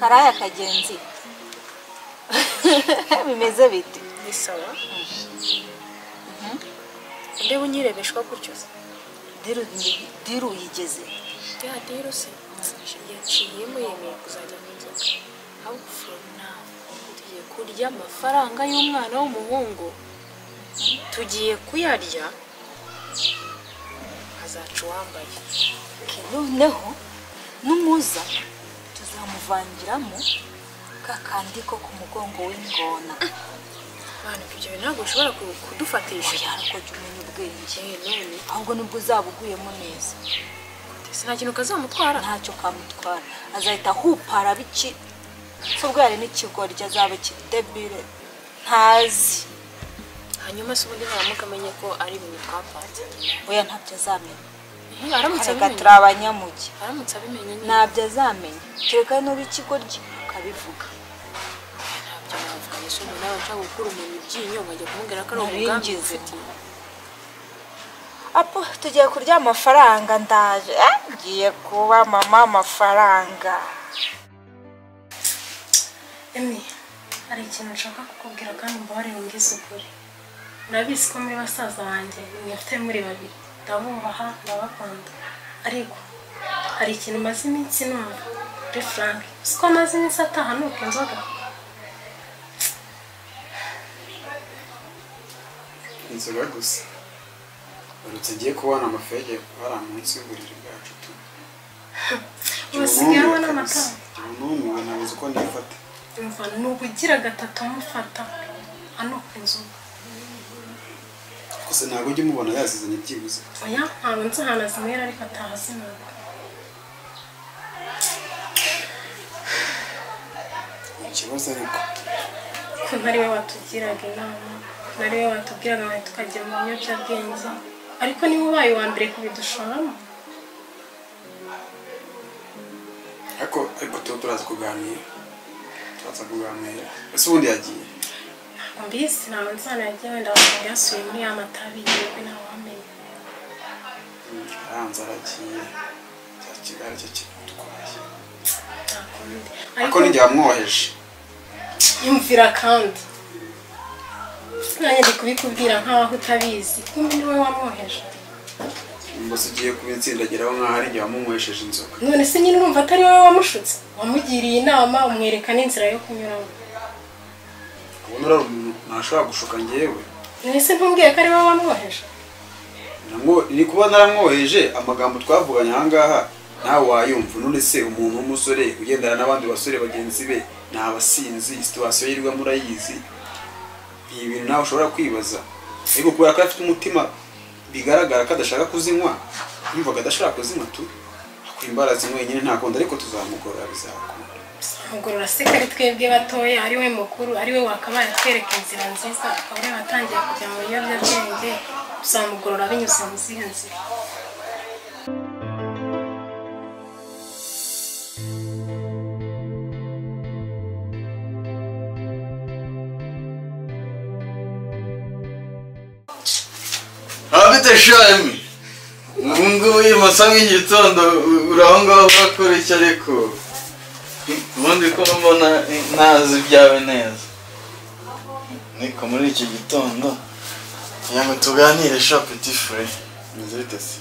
karaya kagenzi bimeze biti ni sawa ndebe unyirebeshwa gutyo diru yigeze ya diru se yaciyemo yemeye kuzajya mu nzoga ahubwo from now tugiye kurya amafaranga y'umwana w'umuhungu tugiye kuyarya azaca uwambaye noneho numuza tuzamuvangiramo kakandi ko ku mugongo w'ingona bana ibyo ntabwo ushobora kudufatisha yarako jumenya ubwenge none ahubwo nubwo uzabuguyemo neza nta kintu kazamutwara ntacyo kamutwara azahita hupara biki sobwo yari n'ikigorya azaba kidebire ntazi hanyuma se ubundi naramuka amenye ko ari ibintu twapanze oya ntabyo azamenya aramutse abimenye turabanyamugi aramutse abimenye ntabyo azamenya kereka n'uri ikigoryi ukabivuga ntabyo navuga yesu nawe nshaka gukura umuntu ibyinyo nkajya kumubwira ko ari umugambi ufitiye apo tugiye kurya amafaranga ndaje ngiye kuba mama amafaranga Emi hari ikintu nshaka kukubwira kandi mbare ngize ukuri urabizi ko muri basaza banjye mwifite muri babiri ndabubaha ndabakunda ariko hari ikintu maze iminsi numva kuri Frank siko maze iminsi atahanuka inzoga inzoga gusa uretse ngiye kubona amafege bari munsi y'uburiri bwacu tu ubasigayeho n'amata numiwe nabuze uko ndifata umva nubugira gatatu amufata anuka inzoga gusa ntabwo ujya umubona yazizanye byibuze oya ntabwo nzi ahantu azimera ariko atahazinaga ikibazo ariko ko ntari we watugiraga inama nari we watubwiraga ngo tukajya mu biyobyabwenge ariko niba ubaye uwa mbere kubidushoramo ariko turaza kuganira ese ubundi yagiye mbisi ntabwo nzana yagiye wenda wasanga yasuye muri ya matabi yiwe ntawe wamenye aranze aragiye cya kigali cyo kitwaye ntakundi ariko nijya wamwoheje yumvira kandi nanjye ndi kubikubwira nkaho utabizi kumbe ni wowe wamwoheje mbese ugiye kubitsindagiraho nkaho ari njye wamumwesheje inzoga none se nyine urumva atari wowe wamushutse wamugiriye inama umwereka n'inzira yo kunyuramo ubona uri umuntu ntashobora gushuka njyewe nese ntumbwiye ko ari wowe wamwoheje ni kuba naramwoheje amagambo twavuganye aha ngaha nawe wayumva none se umuntu w'umusore ugendana n'abandi basore bagenzi be ni abasinzi situwasiyo yirirwa murayizi ni ibintu nawe ushobora kwibaza ariko kubera ko afite umutima bigaragara ko adashaka kuzinywa yumvaga adashobora kuzinywa tu akora imbaraga zimwe wenyine ntakundi ariko tuzamugorora bizakunda mugorora se kari twebwe batoya ari we mukuru ari we wakabaye atwereka inzira nziza akaba ari watangiye kujya mu biyobyabwenge tuzamugorora binyuze mu zihe nzira Abite shami Mungu yimasa nk'igitondo uraho ngaho bakora iki ariko ubundi ko mbona ntazi ibyawe neza niko muri iki gitondo yango tuganire sha petit frère meze bite se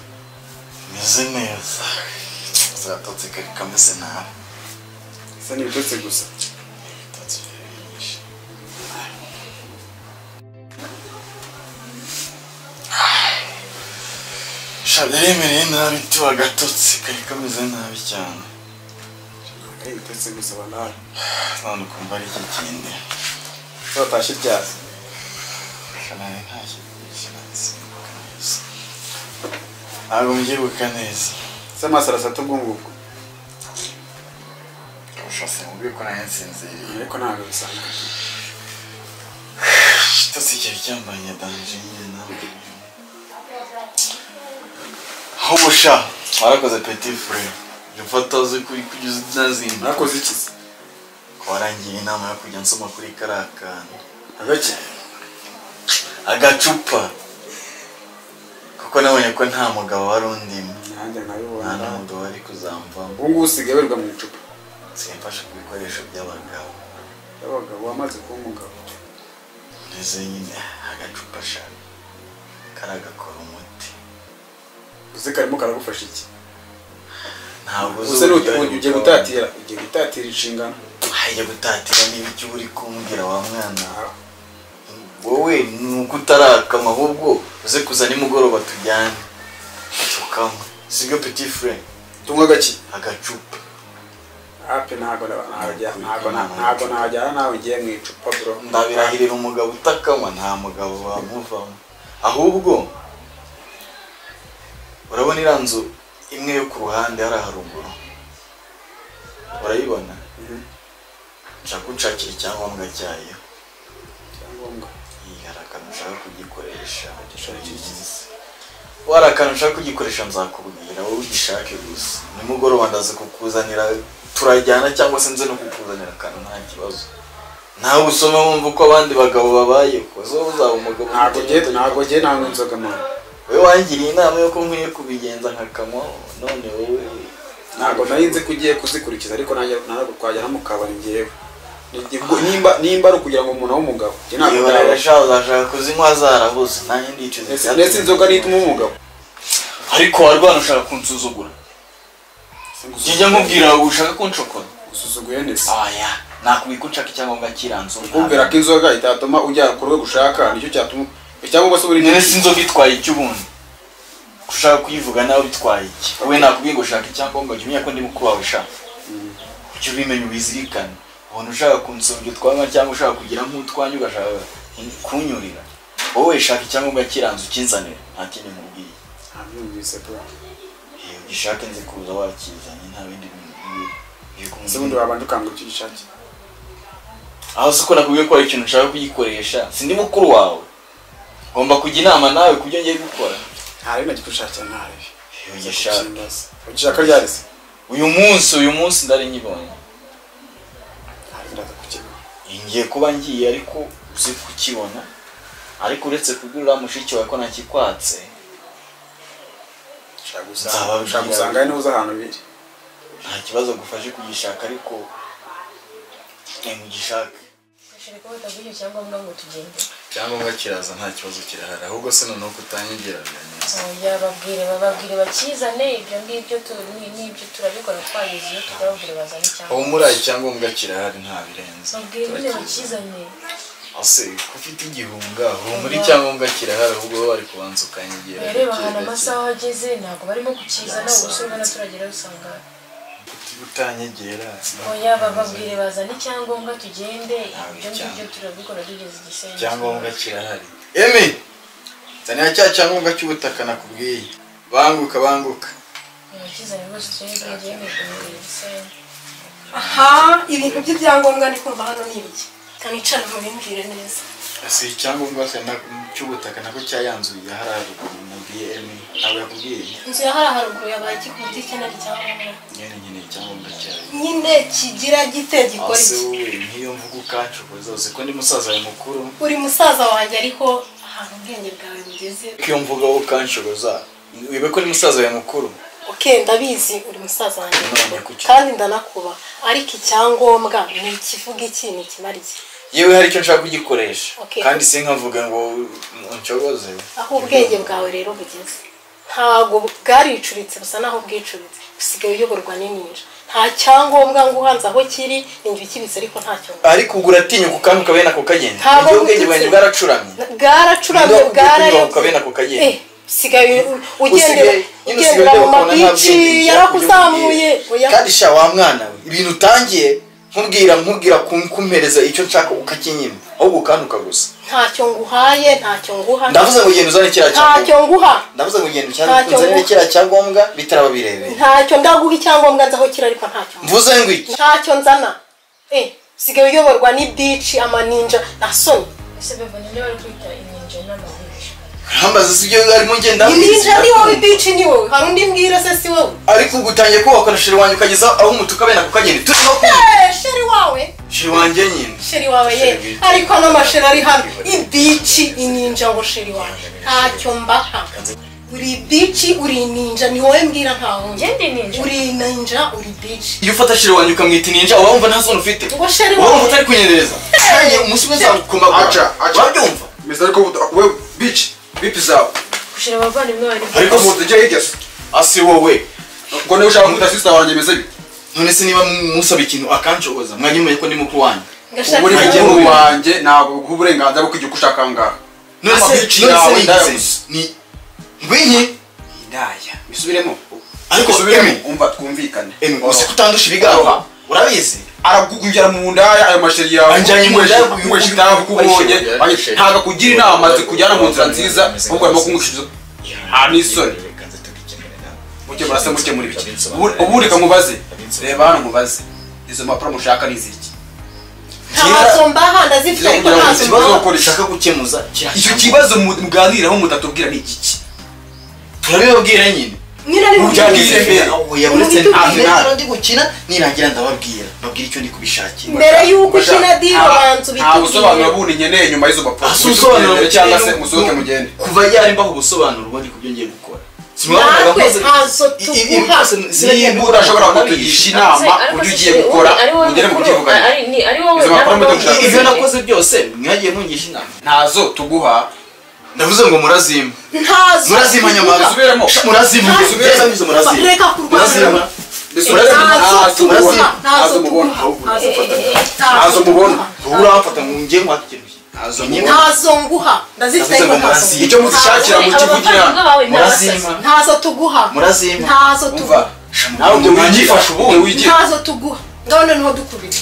meze neza zatotse kari kameze nabi isa n'ibitotse gusa Shaderemereye nabi tuba gatotse kari kameze nabi cyane ibitotse gusa banara none ukumva ari iki kindi twatashye ibyazi kanari ntacyo sinzibuka neza ntabwo mbyibuka neza se amaso arasata ubwo ngubwo ushase mubwiye ko nayo nsinziriye ariko ntabwo bisanzwe kitose cyari cyambanye danje nyine nawe aho musha warakoze petit frère ufata uzi kugeza nazimba murakoze iki se ko warangiye inama yo kujya nsoma kuri karakana agake agacupa kuko nabonye ko nta mugabo wari undimo nanjye nkabibona nta n'umugabo wari kuzamvamo ubu ngubu usigaye werwa mu icupa simfasha ku bikoresho by'abagabo wamaze kuba umugabo ndetse nyine agacupa shaka karagakora umuti uzi karimo karagufasha iki ntabwo ugiye gutatira inshingano ajya gutatira n'ibiki uri kumbwira wa mwana wowe nuko utarakama ahubwo uze kuza nimugoroba tujyane tukama sibyo petit frère tunywa gaki agacupa ape ntago najyana nawe ngiye mu icupa bro ndabirahirira umugabo utakanywa nta mugabo wamuvamo ahubwo urabona iriya nzu imwe yo ku ruhande hari haruguru urayibona nshaka unshakira icyangombwa cyayo hari akantu ushaka kugikoresha wari akantu ushaka kugikoresha nzakubwira wowe ugishake gusa nimugoroba ndaza kukuzanira turajyana cyangwa se nze no kukuzanira akantu nta kibazo nawe usome wumva uko abandi bagabo babaye ko zo uzaba umugabo ntabwo ngiye nanywa inzoga mwana wowe wangiriye inama yo ko nkwiye kubigenza nkakanywa none wowe ntabwo narinze ko ugiye kuzikurikiza ariko ntabwo twajyana mu kabari ngewe nimba ari ukugira ngo umuntu abe umugabo uzashaka kuzinywa zarabuze nanjye ndicuza ndetse inzoga nituma umugabo ariko warwana ushaka kunsuzugura njya nkubwira ushaka kunshokora usuzuguye neza aya nakubwira ko nshaka icyangombwa kiranzo kumbwira ko inzoga itatuma ujya ku rwego ushaka nicyo cyatuma icyangombwa se buri nese inzoga itwaye iki ubundi ushaka kuyivuga nawe bitwaye iki wowe nakubwiye ngo ushaka icyangombwa jya umenya ko ndi mukuru wawe shaka ujye ubimenya ubizirikane ubona ushaka kunsumbya utwanywa cyangwa ushaka kugira nk'utwanya ugashaka kunyurira wowe shaka icyangombwa kiranzo ukinzanira nta kindi mubwiye ntabyumvise bro ugishake nzi kuza wakizanye nta bindi ese ubundi wabanje ukambwira icyo ugishake aho siko nakubwiye ko hari ikintu ushaka kugikoresha sindi mukuru wawe ngomba kujya inama nawe kubyo ngiye gukora nta rero nagikushakira ntarebi ugishaka ryari se uyu munsi ndari nyibonye ngiye kuba ngiye ariko uzi kukibona ariko uretse kugurira mushiki wawe ko nakikwatse ushaka gusanga ari n'uza ahantu biri nta kibazo gufashe kugishaka ariko ngishaka ashaka bataguye cyangwa ngo tugende cyangwa kiraza nta kibazo kirahari ahubwo se noneho kutanyegera neza bababwire bakizane ibyo ngibyo n'ibyo turabikora twagize iyo tugabwire bazane cyangwa aho muri ayi cyangombwa kirahari nta birenze babwire bakizane ase ufite igihunga aho muri cyangombwa kirahari ahubwo bari kubanza ukanyegera reba hano amasaha ageze ntabwo barimo kukizana ubusore bana turagera usanga utanyegera oya bababwire bazane icyangombwa tugende ibyo ngibyo turabikora tugeze Gisenyi cyangombwa kirahari emi zanira cya cyangombwa cy'ubutaka nakubwiye banguka kizane rwose tugende kugeze Gisenyi aha ibintu by'ibyangombwa ndi kumva hano ni ibiki kanicara mu bimbwire neza ase icyangombwa se cy'ubutaka nako cyayanzuye hararuguru nabwiye emi ntabwo yakubwiye inzu ya haruguru yabaye ikikundi ikenera icyangombwa nyine icyangombwa cyayo nyine kigira gite gikora ase iki wowe nk'iyo mvuga ukancokoza zose ko ndi musaza wawe mukuru uri musaza wanjye ariko ahantu ubwenge bwawe bugeze iyo mvuga ukancokoza wibe ko ndi musaza wawe mukuru okay ndabizi uri musaza wanjye kandi ndanakuba ariko icyangombwa ni ikivuga iki ni kimara iki yewe hari icyo nshaka kugikoresha Okay. kandi sinkavuga ngo ncogoze aho ubwenge bwawe rero bugeze ntago bwaricuritse busa naho bwicuritse usigaye uyoborwa n'ininja nta cyangombwa ngo uhanze aho kiri ninjye ukibitse ariko ntacyo ariko ubwo uratinya kukanguka bene ako kagenda Ntabwo ibyo ubwenge bwanjye gututse. bwaracuramye bwaracuramye bene ako kagenda usigaye ugendera mu mabici yarakuzamuye kandi sha wa mwana we ibintu utangiye nkubwira kumpereza icyo nshaka ukakinyima ahubwo ukantuka gusa ntacyo nguhaye ntacyo nguha ndavuze ngo ugenda uzane kiriya ntacyo nguha ndavuze ngo ugenda uzane kiriya cyangombwa bitaraba birebire ntacyo ndaguha icyangombwa nzaho kiri ariko ntacyo mvuze ngo iki ntacyo nzana usigaye uyoborwa n'ibici amaninja na soni ese beva ninde bari kwita ininja n'amabici hambaza sibyo arimo ngenda ininja ni wowe ibici ni wowe hari undi mbwira se si wowe ariko ubwo utangiye kubakana sheri wanjye ukageza aho umutuka bene ako kagenda turimo sheri wawe sheri wanjye nyine sheri wawe ye ariko n'amasheri ari hano ibici ininja ngo sheri wawe ntacyo mbaha uri bici uri ninja ni wowe mbwira ntaho njye ndi ninja uri ninja uri bici iyo ufata shiri wanjye ukamwita ninja uba wumva nta zone ufite ngo sheri uba wumva wawe utari kunyendereza nanjye umunsi umwe nzagukomagura wabyumva meze ariko we bitch bipi zawe gushira abavandimwe bari ariko mu tujye hirya se asi wowe ngo niba ushaka kuta sister wanjye meze bite none se niba musaba ikintu akanshoboza mwanyemeye ko ndi mukuru wanjye ngashaka uri Ntajya mukuru mu- wanjye ntabwo guha uburenganzira bwo kujya uko ushaka ngaha none Amabici se yawe nigize ndayabuze. ni ngwinye indaya bisubiremo ariko bisubiremo Emi umva twumvikane uzi ko utandusha ibigango urabizi aragugujyara mu ndaya ayo masheri yawe Anjyanye mu ndaya, kunywesha itabi kuko ubonye ntabwo akugira inama zikujyana mu nzira nziza ahubwo arimo kunywesha n'isoni mukemura se mukemura ibiki ubu reka mubaze reba hano mubaze izo mpapuro mushaka ni iziki ntazo mbaha ndazifite ariko ntazo ikibazo mbaha ukora ushaka gukemuza icyo kibazo muganiraho mutatubwira ni igiki turabibabwira nyine nyine ari mu Mubyabwire mbere. yaburetse Mubitubwire. ntabwo ndi gukina nirangira ndababwira babwira icyo ndi kubishakira mbere y'uko ukina diyo banza nta busobanuro ubitubwire bundi nkeneye nyuma y'izo mpapuro Asa ubusobanuro Mugendere cyangwa se musohoke mugende kuva yari mbaho ubusobanuro ubundi kubyo ngiye gukora simwabonaga natwe mpoze ntazo tuguha niba udashobora kutugisha inama uburyo ugiye gukora mugere mu kubyivugana ari wowe Izo mpapuro mujye gushaka. ibyo nakoze byose mwagiye mungisha inama ntazo tuguha ndavuze ngo murazima ntazo murazima nyamara Subiremo. murazima Ntazo. murazima murazima reka kurwana murazima ntazo mubona ntazo mubona ubu uramfata ngo njye nkwakiruye ntazo ntazo nguha ndazifite Navuze ariko ngo ntazo murazima. icyo muzishakira mu kivugira murazima ntazo tuguha murazima ntazo umva tuguha nawe ujye wigifasha ubundi wigira ntazo tuguha ngaho noneho dukubita